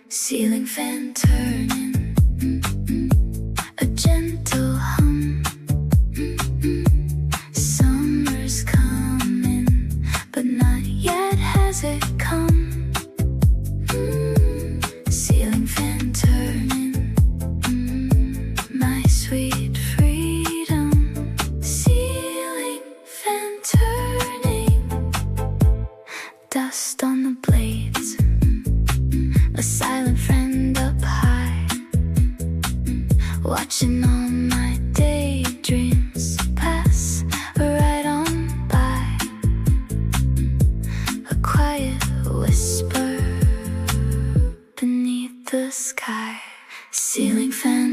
Ceiling fan turning, a gentle hum. Summer's coming, but not yet has it come. Ceiling fan turning, my sweet freedom. Ceiling fan turning, dust on the blades. A silent friend up high, watching all my daydreams pass right on by. A quiet whisper beneath the sky. Ceiling fan